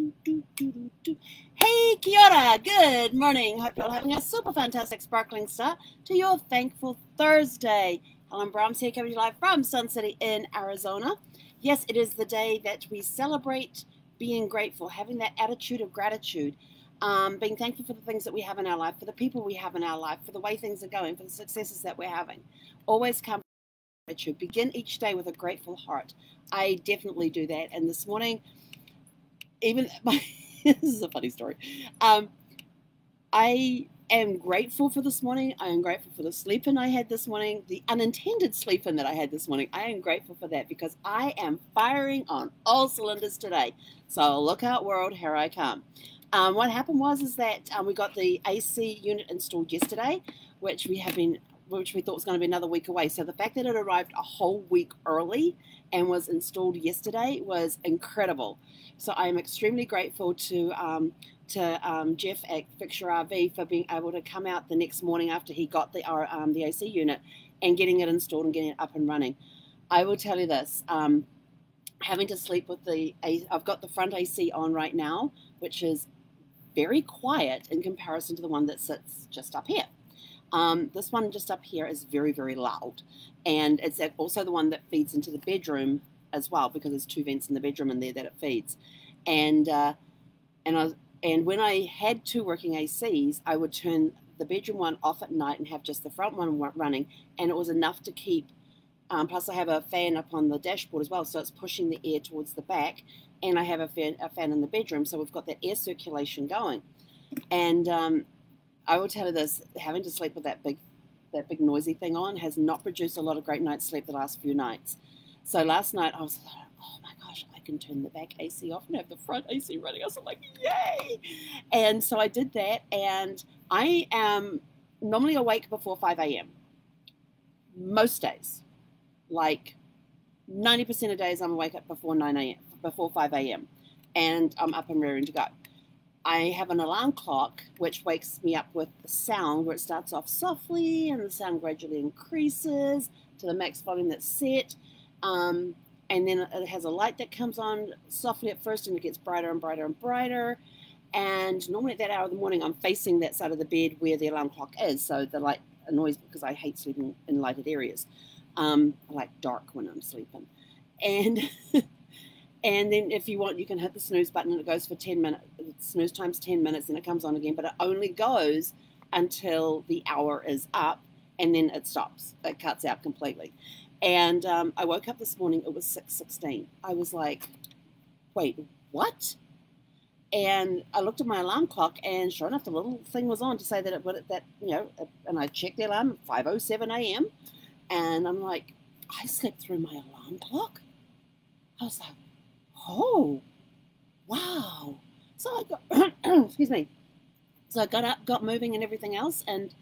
Hey, kia ora. Good morning. Hope you're all having a super fantastic sparkling start to your thankful Thursday. Helen Brahms here, coming to you live from Sun City in Arizona. Yes, it is the day that we celebrate being grateful, having that attitude of gratitude, being thankful for the things that we have in our life, for the people we have in our life, for the way things are going, for the successes that we're having. Always come with gratitude. Begin each day with a grateful heart. I definitely do that. And this morning, this is a funny story. I am grateful for this morning. I am grateful for the sleep-in I had this morning, the unintended sleep-in that I had this morning. I am grateful for that because I am firing on all cylinders today. So look out, world, here I come. What happened was that we got the AC unit installed yesterday, which we thought was going to be another week away. So the fact that it arrived a whole week early and was installed yesterday was incredible. So I am extremely grateful to Jeff at Fixture RV for being able to come out the next morning after he got the AC unit and getting it installed and getting it up and running. I will tell you this, having to sleep with I've got the front AC on right now, which is very quiet in comparison to the one that sits just up here. This one just up here is very, very loud, and it's also the one that feeds into the bedroom as well, because there's two vents in the bedroom in there that it feeds. And when I had two working ACs, I would turn the bedroom one off at night and have just the front one running, and it was enough to keep. Plus, I have a fan up on the dashboard as well, so it's pushing the air towards the back, and I have a fan in the bedroom, so we've got that air circulation going. And I will tell you this: having to sleep with that big noisy thing on has not produced a lot of great night's sleep the last few nights. So last night I was like, oh my gosh, I can turn the back AC off and have the front AC running. I was like, yay! And so I did that, and I am normally awake before 5 a.m. most days. Like 90% of days I'm awake up before 5 a.m. and I'm up and raring to go. I have an alarm clock which wakes me up with the sound, where it starts off softly and the sound gradually increases to the max volume that's set. And then it has a light that comes on softly at first, and it gets brighter and brighter and brighter. And normally at that hour of the morning, I'm facing that side of the bed where the alarm clock is, so the light annoys me because I hate sleeping in lighted areas. I like dark when I'm sleeping. And and then if you want, you can hit the snooze button, and it goes for 10 minutes. Snooze times 10 minutes, and it comes on again. But it only goes until the hour is up, and then it stops. It cuts out completely. And I woke up this morning, it was 6:16. I was like, wait, what? And I looked at my alarm clock, and sure enough, the little thing was on to say that and I checked the alarm at 5:07 a.m. And I'm like, I slept through my alarm clock? I was like, oh, wow. So I got, excuse me. So I got up, got moving and everything else, and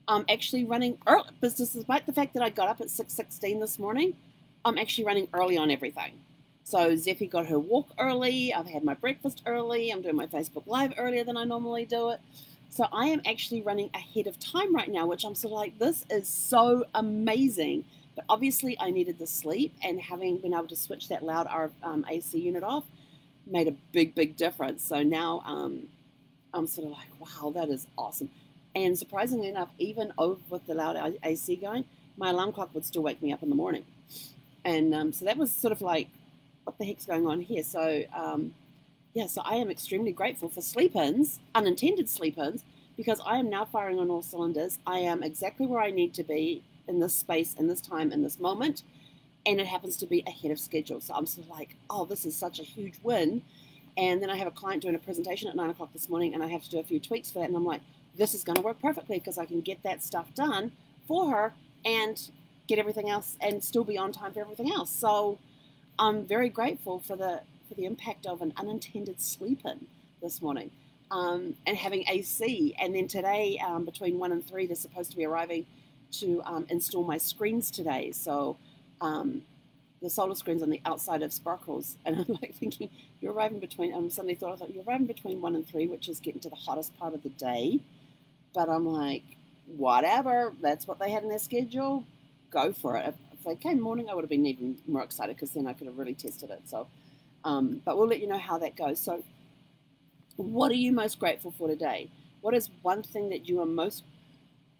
I'm actually running early. Despite the fact that I got up at 6:16 this morning, I'm actually running early on everything. So Zeffie got her walk early. I've had my breakfast early. I'm doing my Facebook Live earlier than I normally do it. So I am actually running ahead of time right now, which I'm sort of like, this is so amazing. But obviously I needed the sleep, and having been able to switch that loud AC unit off made a big, big difference. So now I'm sort of like, wow, that is awesome. And surprisingly enough, even over with the loud AC going, my alarm clock would still wake me up in the morning. And so that was sort of like, what the heck's going on here? So yeah, so I am extremely grateful for sleep-ins, unintended sleep-ins, because I am now firing on all cylinders. I am exactly where I need to be in this space, in this time, in this moment, and it happens to be ahead of schedule. So I'm sort of like, oh, this is such a huge win. And then I have a client doing a presentation at 9 o'clock this morning, and I have to do a few tweaks for that, and I'm like, this is going to work perfectly because I can get that stuff done for her and get everything else and still be on time for everything else. So I'm very grateful for the impact of an unintended sleep-in this morning, and having AC. And then today, between 1 and 3, they're supposed to be arriving to install my screens today. So the solar screens on the outside of Sparkles. And I'm like thinking, you're arriving between, suddenly thought, I thought, you're arriving between 1 and 3, which is getting to the hottest part of the day. But I'm like, whatever, that's what they had in their schedule, go for it. If they came morning, I would have been even more excited, because then I could have really tested it. So, but we'll let you know how that goes. So What are you most grateful for today? What is one thing that you are most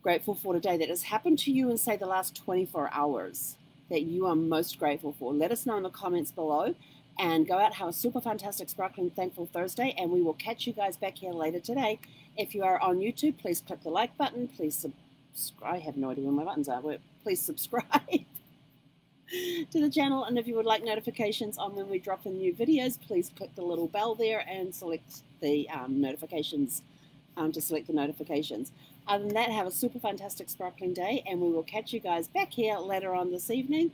grateful for today that has happened to you in, say, the last 24 hours that you are most grateful for? Let us know in the comments below, and go out, have a super fantastic, sparkling, thankful Thursday, and we will catch you guys back here later today. If you are on YouTube, please click the like button. Please subscribe. I have no idea where my buttons are. Please subscribe to the channel, and if you would like notifications on when we drop in new videos, please click the little bell there and select the notifications to select the notifications. Other than that, have a super fantastic, sparkling day, and we will catch you guys back here later on this evening